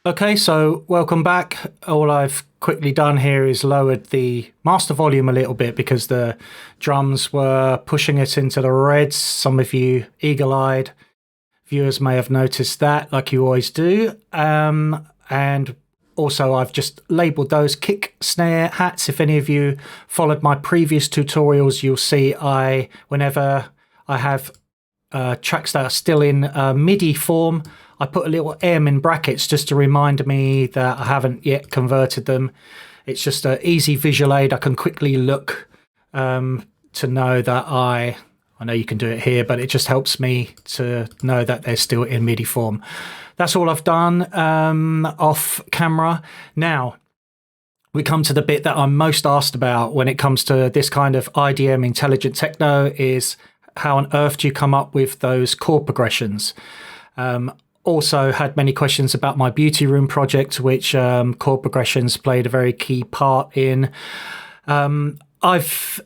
Okay, so welcome back. All I've quickly done here is lowered the master volume a little bit because the drums were pushing it into the reds. Some of you eagle-eyed viewers may have noticed that, like you always do. And also I've just labeled those kick snare hats. If any of you followed my previous tutorials, you'll see whenever I have tracks that are still in MIDI form, I put a little M in brackets just to remind me that I haven't yet converted them. It's just an easy visual aid. I can quickly look to know that I know you can do it here, but it just helps me to know that they're still in MIDI form. That's all I've done off camera. Now, we come to the bit that I'm most asked about when it comes to this kind of IDM intelligent techno is how on earth do you come up with those chord progressions? Also had many questions about my beauty room project, which chord progressions played a very key part in. I've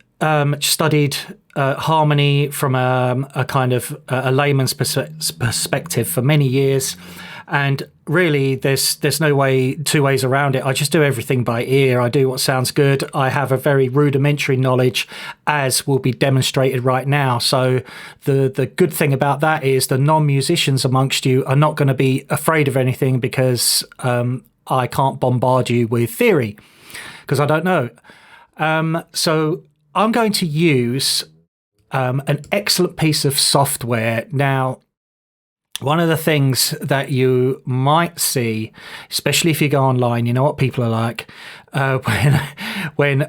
studied harmony from a kind of a layman's perspective for many years, and really there's no two ways around it. I just do everything by ear. I do what sounds good. I have a very rudimentary knowledge, as will be demonstrated right now. So the good thing about that is the non-musicians amongst you are not going to be afraid of anything because I can't bombard you with theory because I don't know. So I'm going to use an excellent piece of software. Now, one of the things that you might see, especially if you go online, you know what people are like, when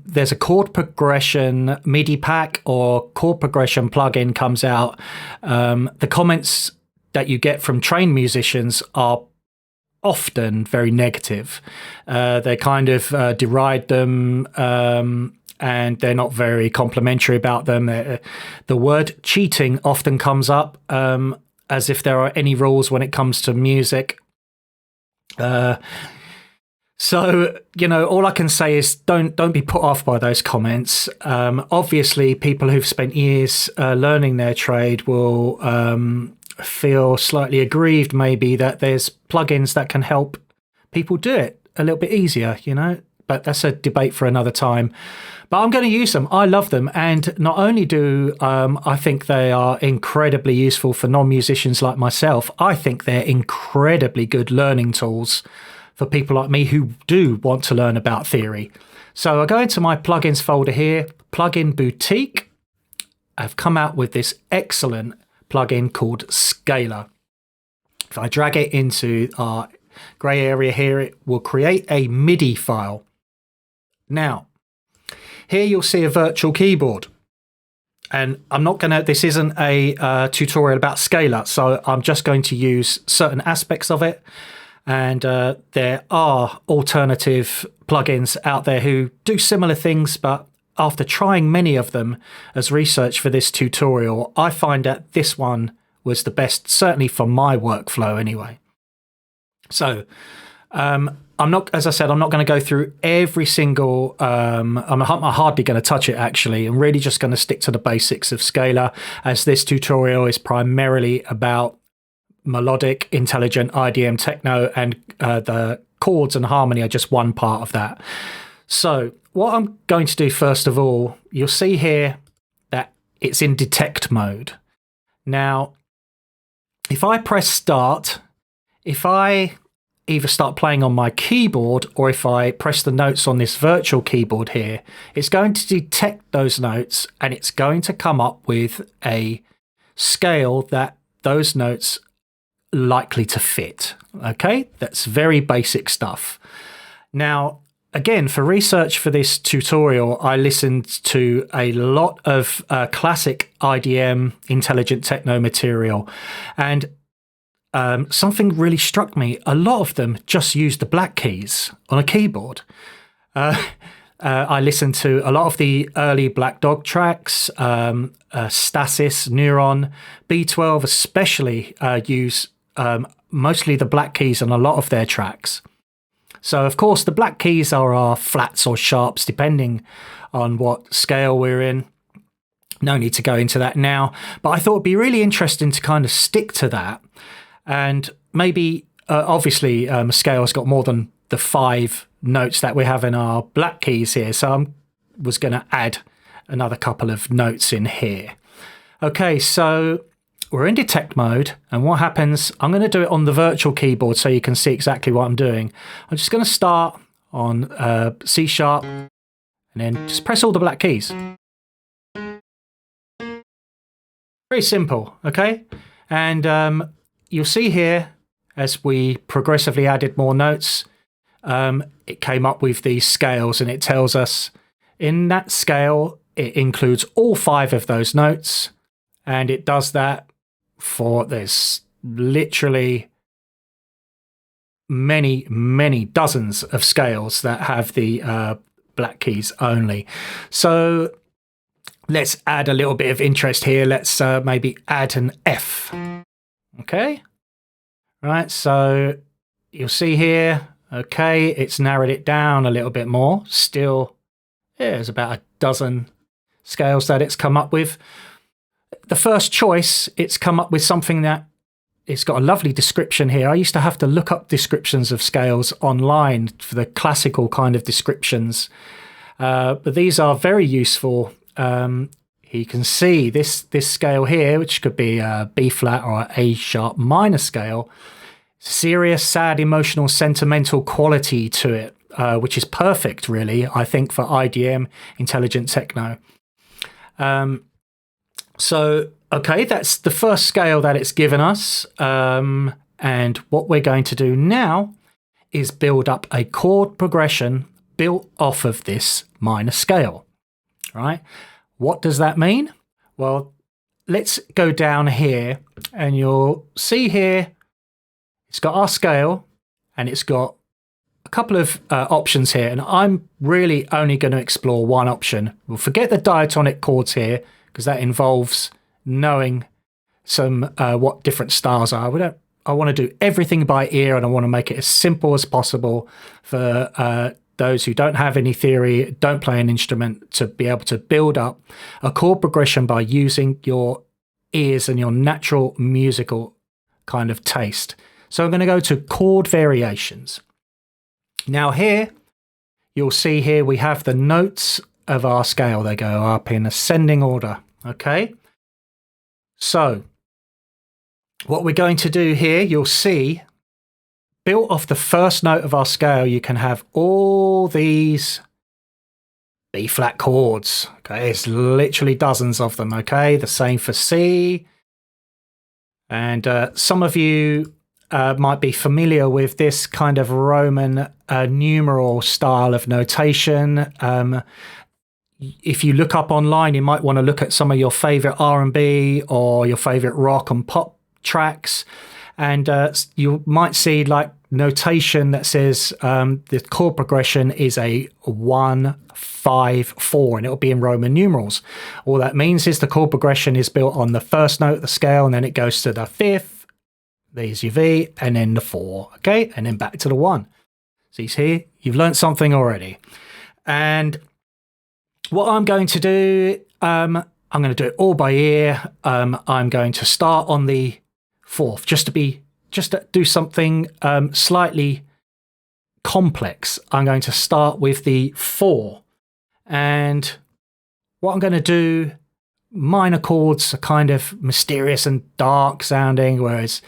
there's a chord progression MIDI pack or chord progression plugin comes out, the comments that you get from trained musicians are often very negative. They kind of deride them, and they're not very complimentary about them. The word cheating often comes up, as if there are any rules when it comes to music. So, you know, all I can say is don't be put off by those comments. Obviously, people who've spent years learning their trade will feel slightly aggrieved maybe that there's plugins that can help people do it a little bit easier, you know, but that's a debate for another time. But I'm going to use them. I love them. And not only do I think they are incredibly useful for non-musicians like myself, I think they're incredibly good learning tools for people like me who do want to learn about theory. So I go into my plugins folder here, Plugin Boutique. I've come out with this excellent plugin called Scalar. If I drag it into our grey area here, it will create a MIDI file. Now, here you'll see a virtual keyboard. And this isn't a tutorial about Scalar, so I'm just going to use certain aspects of it. And there are alternative plugins out there who do similar things, but after trying many of them as research for this tutorial, I find that this one was the best, certainly for my workflow anyway. So, as I said, I'm not going to go through every single, I'm hardly going to touch it actually. I'm really just going to stick to the basics of Scalar, as this tutorial is primarily about melodic, intelligent IDM techno, and the chords and harmony are just one part of that. So what I'm going to do first of all, you'll see here that it's in detect mode. Now, if I press start, if I either start playing on my keyboard or if I press the notes on this virtual keyboard here, it's going to detect those notes and it's going to come up with a scale that those notes likely to fit. Okay, that's very basic stuff. Now, again, for research for this tutorial, I listened to a lot of classic IDM intelligent techno material, and something really struck me. A lot of them just use the black keys on a keyboard. I listened to a lot of the early Black Dog tracks, Stasis, Neuron, B12 especially use mostly the black keys on a lot of their tracks. So, of course, the black keys are our flats or sharps, depending on what scale we're in. No need to go into that now, but I thought it'd be really interesting to kind of stick to that and maybe obviously a scale's got more than the 5 notes that we have in our black keys here. So I was going to add another couple of notes in here. Okay, so we're in detect mode, and what happens, I'm going to do it on the virtual keyboard so you can see exactly what I'm doing. I'm just going to start on C sharp, and then just press all the black keys. Very simple, okay? And you'll see here, as we progressively added more notes, it came up with these scales, and it tells us in that scale, it includes all 5 of those notes, and it does that for, there's literally many dozens of scales that have the black keys only. So let's add a little bit of interest here. Let's maybe add an F. Okay. Right. So you'll see here, okay, it's narrowed it down a little bit more. Still, yeah, there's about a dozen scales that it's come up with. The first choice, it's come up with something that it's got a lovely description here. I used to have to look up descriptions of scales online for the classical kind of descriptions. But these are very useful. You can see this scale here, which could be a B flat or an A sharp minor scale. Serious, sad, emotional, sentimental quality to it, which is perfect, really, I think, for IDM, intelligent techno. So, okay, that's the first scale that it's given us. And what we're going to do now is build up a chord progression built off of this minor scale, right? What does that mean? Well, let's go down here, and you'll see here, it's got our scale, and it's got a couple of options here, and I'm really only going to explore one option. We'll forget the diatonic chords here, because that involves knowing some what different styles are. I want to do everything by ear, and I want to make it as simple as possible for those who don't have any theory, don't play an instrument, to be able to build up a chord progression by using your ears and your natural musical kind of taste. So I'm going to go to chord variations. Now here, you'll see here we have the notes of our scale. They go up in ascending order, okay? So what we're going to do here, you'll see, built off the first note of our scale, you can have all these B flat chords. Okay, it's literally dozens of them. Okay, the same for C. And some of you might be familiar with this kind of Roman numeral style of notation. If you look up online, you might want to look at some of your favorite R&B or your favorite rock and pop tracks. And you might see like notation that says the chord progression is a 1, 5, 4, and it'll be in Roman numerals. All that means is the chord progression is built on the first note of the scale, and then it goes to the 5th, there's your V, and then the 4, okay? And then back to the 1. See here, you've learned something already. And what I'm going to do, I'm going to do it all by ear. I'm going to start on the 4th, just to do something slightly complex. I'm going to start with the 4. And what I'm going to do, minor chords are kind of mysterious and dark sounding, whereas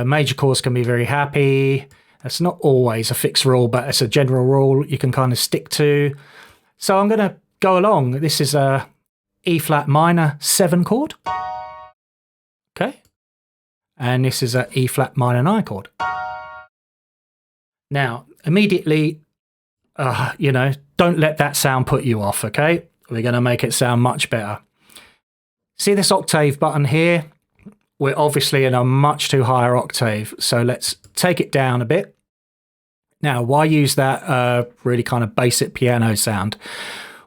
major chords can be very happy. That's not always a fixed rule, but it's a general rule you can kind of stick to. So I'm going to go along. This is a E flat minor 7 chord. Okay. And this is a E flat minor 9 chord. Now, immediately, don't let that sound put you off, okay? We're going to make it sound much better. See this octave button here? We're obviously in a much too higher octave, so let's take it down a bit. Now, why use that really kind of basic piano sound?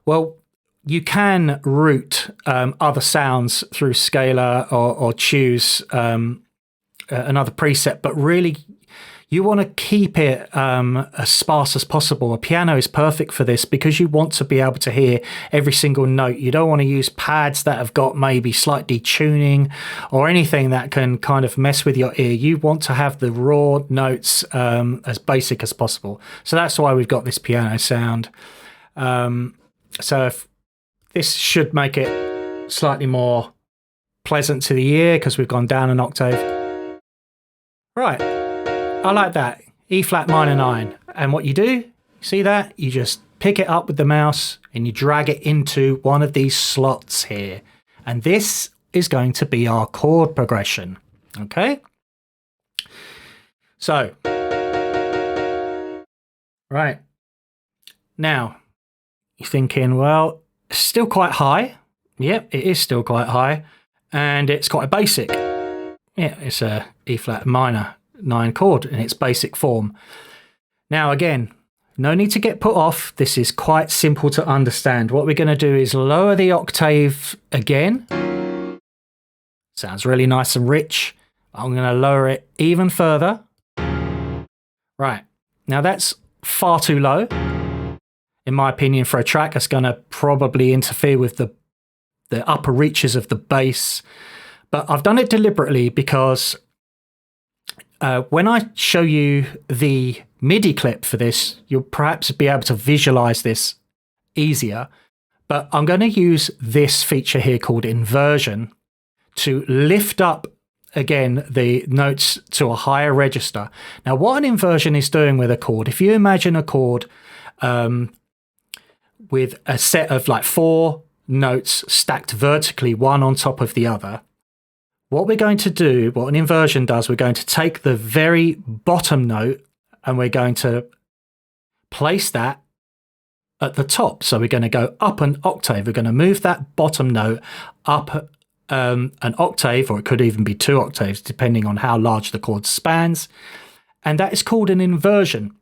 Well, you can route other sounds through scalar or choose another preset, but really you want to keep it as sparse as possible. A piano is perfect for this because you want to be able to hear every single note. You don't want to use pads that have got maybe slight detuning or anything that can kind of mess with your ear. You want to have the raw notes as basic as possible. So that's why we've got this piano sound. So if this should make it slightly more pleasant to the ear because we've gone down an octave. Right, I like that. E flat minor 9. And what you do, see that? You just pick it up with the mouse and you drag it into one of these slots here. And this is going to be our chord progression. Okay? So, right. Now, you're thinking, well, it's still quite high. Yep, it is still quite high. And it's quite basic. Yeah, it's a E flat minor 9 chord in its basic form. Now, again, no need to get put off. This is quite simple to understand. What we're going to do is lower the octave again. Sounds really nice and rich. I'm going to lower it even further. Right. Now, that's far too low. In my opinion, for a track that's going to probably interfere with the upper reaches of the bass. But I've done it deliberately because when I show you the MIDI clip for this, you'll perhaps be able to visualize this easier. But I'm going to use this feature here called inversion to lift up, again, the notes to a higher register. Now, what an inversion is doing with a chord, if you imagine a chord with a set of like 4 notes stacked vertically, one on top of the other, what we're going to do, what an inversion does, we're going to take the very bottom note and we're going to place that at the top. So we're going to go up an octave. We're going to move that bottom note up an octave, or it could even be 2 octaves, depending on how large the chord spans. And that is called an inversion.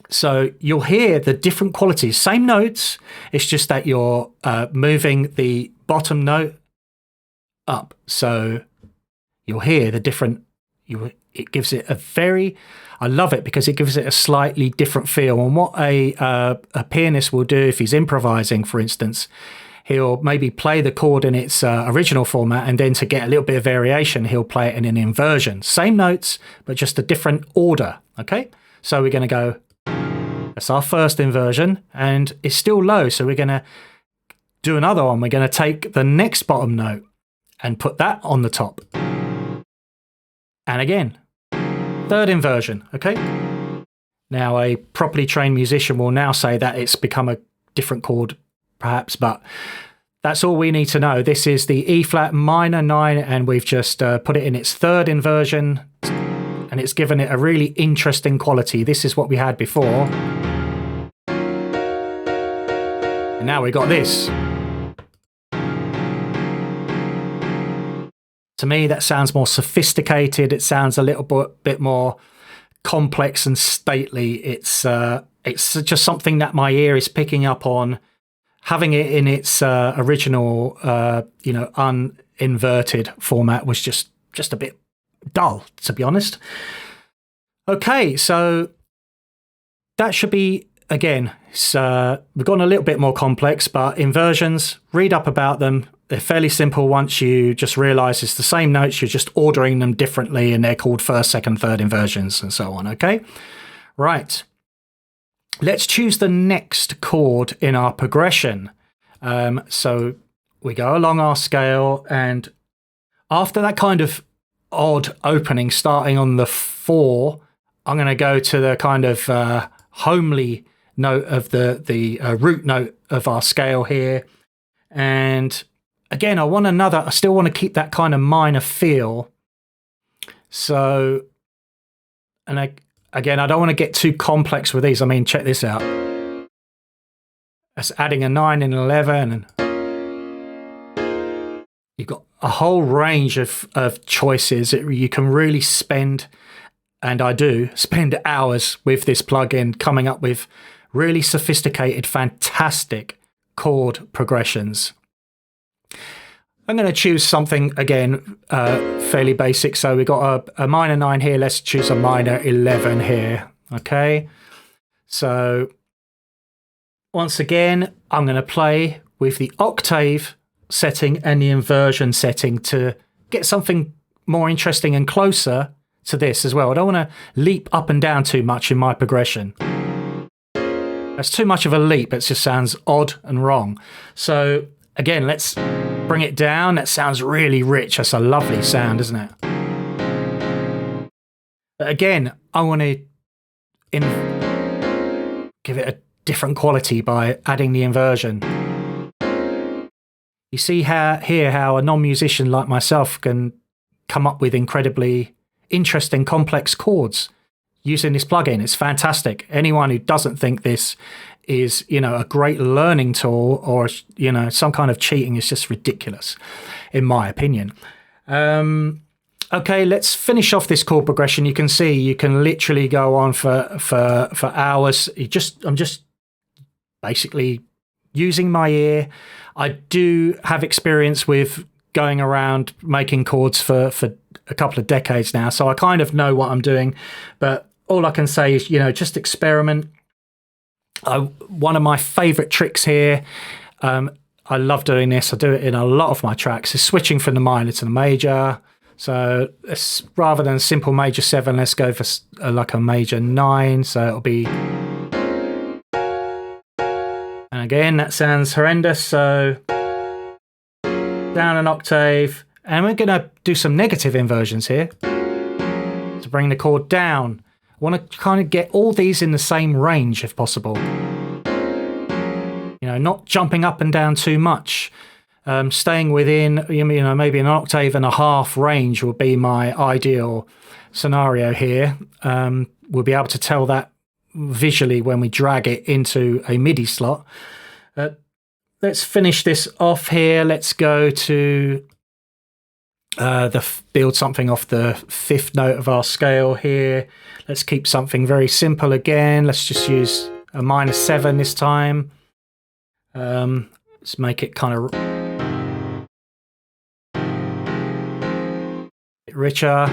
So you'll hear the different qualities, same notes, it's just that you're moving the bottom note up. So you'll hear the different, it gives it a very, I love it because it gives it a slightly different feel. And what a pianist will do if he's improvising, for instance, he'll maybe play the chord in its original format, and then to get a little bit of variation, he'll play it in an inversion. Same notes, but just a different order, okay? So we're going to go, that's our first inversion, and it's still low, so we're going to do another one. We're going to take the next bottom note and put that on the top. And again, third inversion, okay? Now, a properly trained musician will now say that it's become a different chord, perhaps, but that's all we need to know. This is the E flat minor 9, and we've just put it in its third inversion, and it's given it a really interesting quality. This is what we had before. And now we got this. To me, that sounds more sophisticated. It sounds a little bit more complex and stately. It's just something that my ear is picking up on. Having it in its original, uninverted format was just a bit dull, to be honest. Okay, so that should be, again, we've gone a little bit more complex, but inversions, read up about them. They're fairly simple once you just realize it's the same notes, you're just ordering them differently, and they're called first, second, third inversions and so on, okay? Right. Let's choose the next chord in our progression. So we go along our scale, and after that kind of odd opening starting on the 4, I'm going to go to the kind of homely note of the root note of our scale here. And again, I still want to keep that kind of minor feel. So, and again, I don't want to get too complex with these. I mean, check this out. That's adding a 9 and 11. And you've got a whole range of choices. You can really spend, and I do, spend hours with this plugin coming up with really sophisticated, fantastic chord progressions. I'm going to choose something, again, fairly basic. So we've got a minor 9 here. Let's choose a minor 11 here. Okay. So once again, I'm going to play with the octave setting and the inversion setting to get something more interesting and closer to this as well. I don't want to leap up and down too much in my progression. That's too much of a leap. It just sounds odd and wrong. So again, let's bring it down. That sounds really rich. That's a lovely sound, isn't it? But again, I want to give it a different quality by adding the inversion. You see how a non-musician like myself can come up with incredibly interesting, complex chords using this plugin. It's fantastic. Anyone who doesn't think this is, a great learning tool or, some kind of cheating is just ridiculous, in my opinion. Okay, let's finish off this chord progression. You can see you can literally go on for hours. I'm just basically using my ear. I do have experience with going around making chords for a couple of decades now, so I kind of know what I'm doing. But all I can say is, just experiment. One of my favorite tricks here, I love doing this. I do it in a lot of my tracks, is switching from the minor to the major. So rather than a simple major 7, let's go for like a major 9. So it'll be... And again, that sounds horrendous. So down an octave. And we're going to do some negative inversions here to bring the chord down. I want to kind of get all these in the same range if possible. Not jumping up and down too much. Staying within, maybe an octave and a half range will be my ideal scenario here. We'll be able to tell that visually when we drag it into a MIDI slot. Let's finish this off here. Let's go to build something off the 5th note of our scale here. Let's keep something very simple again. Let's just use a minor 7 this time. Let's make it kind of bit richer.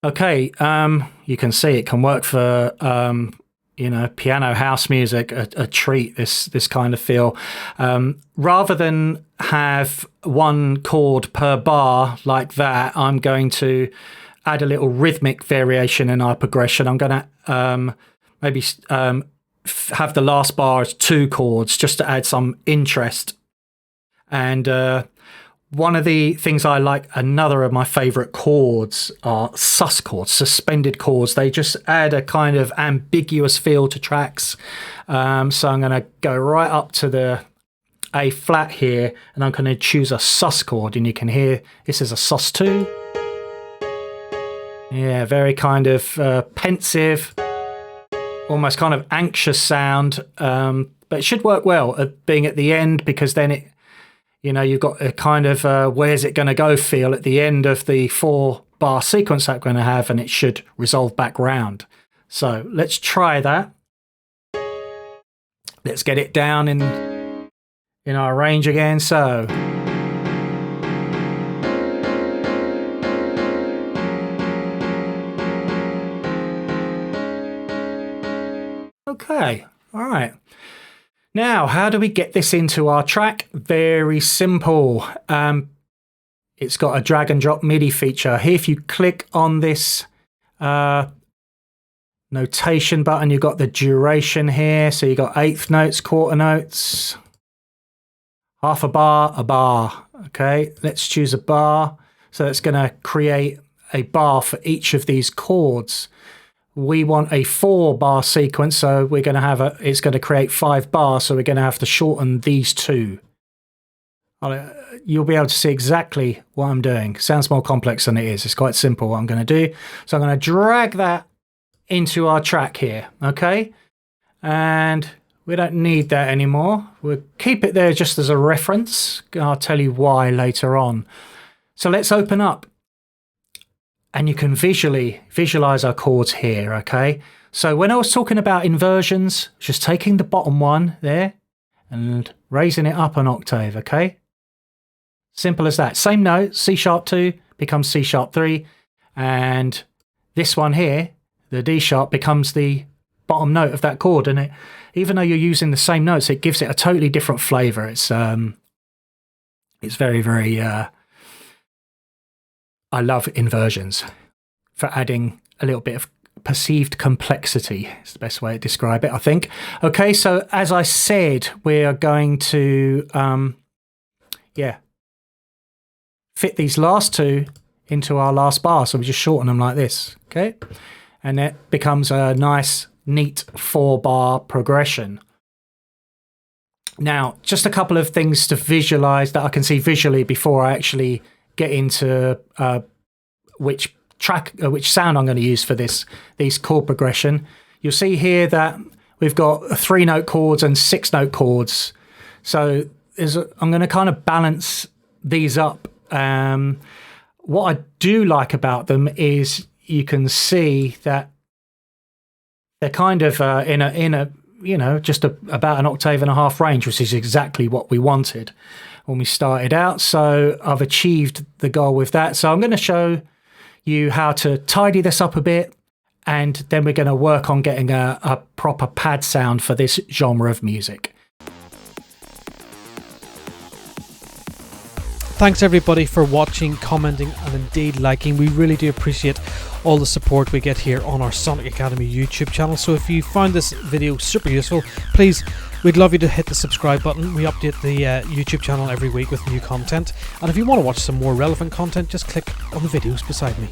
Okay, you can see it can work for piano house music, a treat, this kind of feel. Rather than have one chord per bar like that, I'm going to add a little rhythmic variation in our progression. I'm going to maybe have the last bar as 2 chords just to add some interest. And one of the things I like, another of my favorite chords are sus chords, suspended chords. They just add a kind of ambiguous feel to tracks. So I'm going to go right up to the A flat here, and I'm going to choose a sus chord, and you can hear this is a sus2. Yeah, very kind of pensive, almost kind of anxious sound, but it should work well at being at the end, because then it, you've got a kind of where's it going to go feel at the end of the 4-bar sequence that we're going to have, and it should resolve back round. So let's try that. Let's get it down in our range again. So okay, all right. Now, how do we get this into our track? Very simple. It's got a drag and drop MIDI feature. Here, if you click on this notation button, you've got the duration here. So you've got 1/8 notes, quarter notes, half a bar. Okay, let's choose a bar. So it's going to create a bar for each of these chords. We want a 4-bar sequence, so we're going to have it's going to create 5 bars, so we're going to have to shorten these 2. You'll be able to see exactly what I'm doing. Sounds more complex than it is. It's quite simple what I'm going to do. So I'm going to drag that into our track here, okay? And we don't need that anymore. We'll keep it there just as a reference. I'll tell you why later on. So let's open up and you can visualize our chords here, okay? So when I was talking about inversions, just taking the bottom one there and raising it up an octave, okay? Simple as that. Same note, C sharp 2 becomes C sharp 3, and this one here, the D sharp, becomes the bottom note of that chord, and it, even though you're using the same notes, it gives it a totally different flavor. It's very, very I love inversions for adding a little bit of perceived complexity. It's the best way to describe it, I think. Okay, so as I said, we are going to fit these last two into our last bar. So we just shorten them like this, okay? And it becomes a nice, neat 4-bar progression. Now, just a couple of things to visualize that I can see visually before I actually get into which sound I'm going to use for these chord progression. You'll see here that we've got 3-note chords and 6-note chords. So I'm going to kind of balance these up. What I do like about them is you can see that they're kind of in a just about an octave and a half range, which is exactly what we wanted when we started out. So I've achieved the goal with that. So I'm going to show you how to tidy this up a bit, and then we're going to work on getting a proper pad sound for this genre of music. Thanks everybody for watching, commenting and indeed liking. We really do appreciate all the support we get here on our Sonic Academy YouTube channel. So if you found this video super useful, please, we'd love you to hit the subscribe button. We update the YouTube channel every week with new content. And if you want to watch some more relevant content, just click on the videos beside me.